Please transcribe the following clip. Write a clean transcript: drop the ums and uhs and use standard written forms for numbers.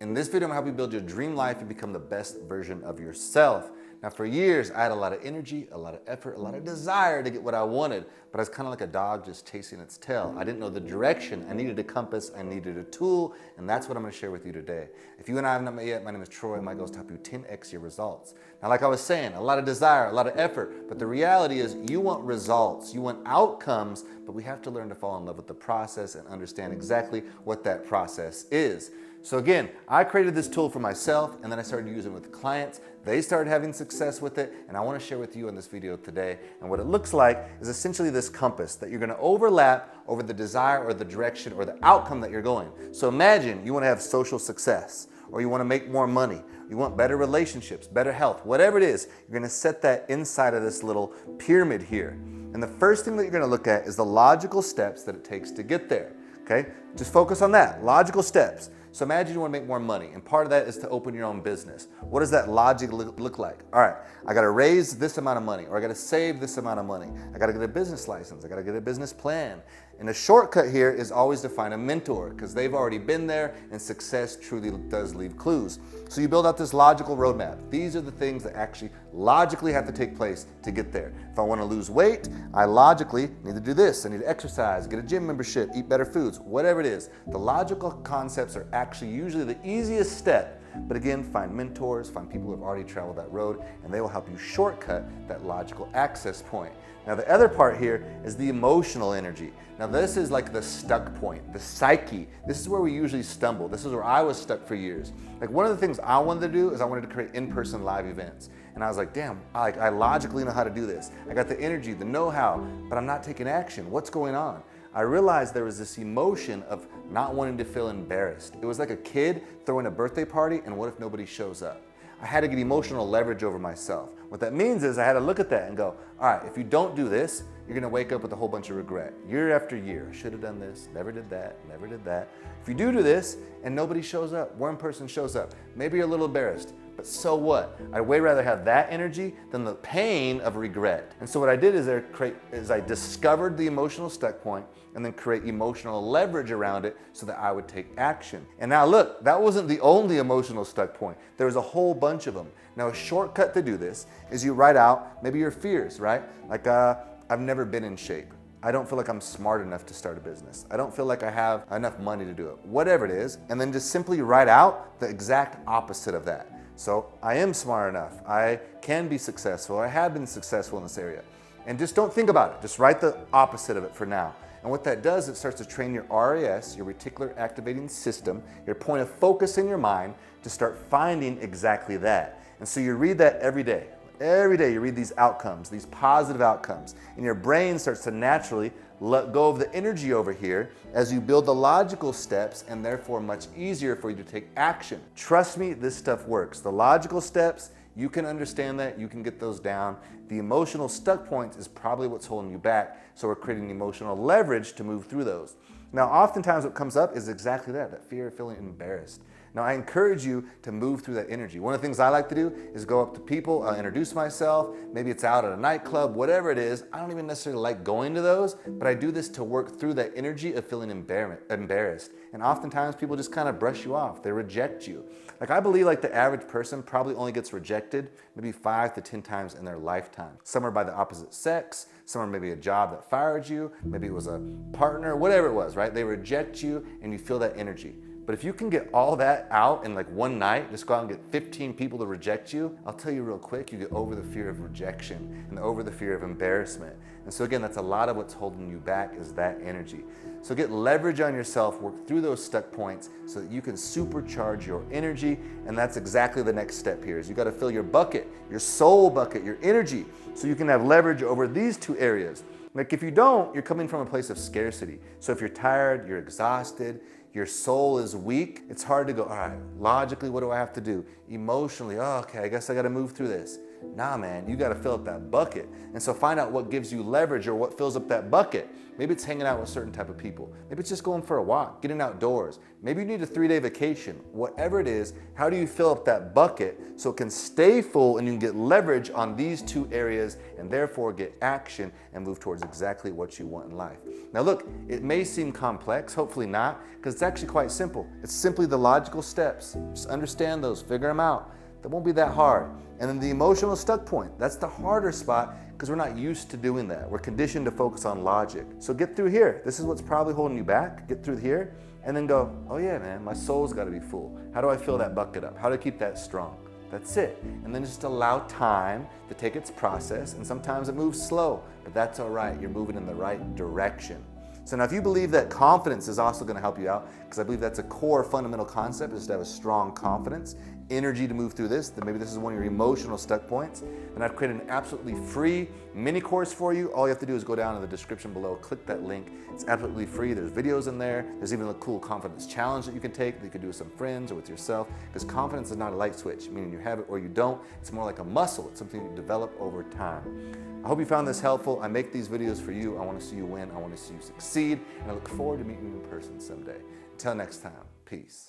In this video, I'm gonna help you build your dream life and become the best version of yourself. Now, for years, I had a lot of energy, a lot of effort, a lot of desire to get what I wanted, but I was kind of like a dog just chasing its tail. I didn't know the direction. I needed a compass, I needed a tool, and that's what I'm gonna share with you today. If you and I have not met yet, my name is Troy. My goal is to help you 10x your results. Now, like I was saying, a lot of desire, a lot of effort, but the reality is you want results, you want outcomes, but we have to learn to fall in love with the process and understand exactly what that process is. So again, I created this tool for myself and then I started using it with clients. They started having success with it, and I want to share with you in this video today. And what it looks like is essentially this compass that you're going to overlap over the desire or the direction or the outcome that you're going. So imagine you want to have social success, or you want to make more money, you want better relationships, better health, whatever it is, you're going to set that inside of this little pyramid here. And the first thing that you're going to look at is the logical steps that it takes to get there. Okay? Just focus on that, logical steps. So imagine you want to make more money, and part of that is to open your own business. What does that logic look like? All right, I got to raise this amount of money, or I got to save this amount of money. I got to get a business license. I got to get a business plan. And a shortcut here is always to find a mentor, because they've already been there, and success truly does leave clues. So you build out this logical roadmap. These are the things that actually logically have to take place to get there. If I want to lose weight, I logically need to do this. I need to exercise, get a gym membership, eat better foods, whatever it is. The logical concepts are actually usually the easiest step. But again, find mentors, find people who have already traveled that road, and they will help you shortcut that logical access point. Now, the other part here is the emotional energy. Now, this is like the stuck point, the psyche. This is where we usually stumble. This is where I was stuck for years. Like, one of the things I wanted to do is I wanted to create in-person live events. And I was like, damn, I logically know how to do this. I got the energy, the know-how, but I'm not taking action. What's going on? I realized there was this emotion of not wanting to feel embarrassed. It was like a kid throwing a birthday party, and what if nobody shows up? I had to get emotional leverage over myself. What that means is I had to look at that and go, all right, if you don't do this, you're gonna wake up with a whole bunch of regret. Year after year, should have done this, never did that, never did that. If you do this and nobody shows up, one person shows up, maybe you're a little embarrassed, but so what? I'd way rather have that energy than the pain of regret. And so what I did is I discovered the emotional stuck point and then create emotional leverage around it so that I would take action. And now look, that wasn't the only emotional stuck point. There was a whole bunch of them. Now, a shortcut to do this is you write out maybe your fears, right? Like, I've never been in shape. I don't feel like I'm smart enough to start a business. I don't feel like I have enough money to do it. Whatever it is, and then just simply write out the exact opposite of that. So I am smart enough. I can be successful. I have been successful in this area. And just don't think about it. Just write the opposite of it for now. And what that does, it starts to train your RAS, your reticular activating system, your point of focus in your mind to start finding exactly that. And so you read that every day. Every day you read these outcomes, these positive outcomes, and your brain starts to naturally let go of the energy over here as you build the logical steps, and therefore much easier for you to take action. Trust me, this stuff works. The logical steps, you can understand that, you can get those down. The emotional stuck points is probably what's holding you back, so we're creating emotional leverage to move through those. Now, oftentimes what comes up is exactly that fear of feeling embarrassed. Now, I encourage you to move through that energy. One of the things I like to do is go up to people, introduce myself. Maybe it's out at a nightclub, whatever it is. I don't even necessarily like going to those, but I do this to work through that energy of feeling embarrassed. And oftentimes people just kind of brush you off. They reject you. Like, I believe like the average person probably only gets rejected maybe 5 to 10 times in their lifetime. Some are by the opposite sex. Some are maybe a job that fired you. Maybe it was a partner, whatever it was, right? They reject you and you feel that energy. But if you can get all that out in like one night, just go out and get 15 people to reject you, I'll tell you real quick, you get over the fear of rejection and over the fear of embarrassment. And so again, that's a lot of what's holding you back is that energy. So get leverage on yourself, work through those stuck points so that you can supercharge your energy. And that's exactly the next step here is you got to fill your bucket, your soul bucket, your energy, so you can have leverage over these two areas. Like, if you don't, you're coming from a place of scarcity. So if you're tired, you're exhausted, your soul is weak, it's hard to go, all right, logically, what do I have to do? Emotionally, oh, okay, I guess I got to move through this. Nah, man, you got to fill up that bucket. And so find out what gives you leverage or what fills up that bucket. Maybe it's hanging out with certain type of people. Maybe it's just going for a walk, getting outdoors. Maybe you need a 3-day vacation. Whatever it is, how do you fill up that bucket so it can stay full and you can get leverage on these 2 areas and therefore get action and move towards exactly what you want in life. Now look, it may seem complex, hopefully not, because it's actually quite simple. It's simply the logical steps. Just understand those, figure them out. That won't be that hard. And then the emotional stuck point, that's the harder spot because we're not used to doing that. We're conditioned to focus on logic. So get through here. This is what's probably holding you back. Get through here and then go, oh yeah, man, my soul's got to be full. How do I fill that bucket up? How do I keep that strong? That's it. And then just allow time to take its process. And sometimes it moves slow, but that's all right. You're moving in the right direction. So now if you believe that confidence is also going to help you out, because I believe that's a core fundamental concept, is to have a strong confidence, energy to move through this, then maybe this is one of your emotional stuck points. And I've created an absolutely free mini course for you. All you have to do is go down in the description below, click that link. It's absolutely free. There's videos in there. There's even a cool confidence challenge that you can take that you can do with some friends or with yourself, because confidence is not a light switch, meaning you have it or you don't. It's more like a muscle. It's something you develop over time. I hope you found this helpful. I make these videos for you. I want to see you win. I want to see you succeed. And I look forward to meeting you in person someday. Until next time, peace.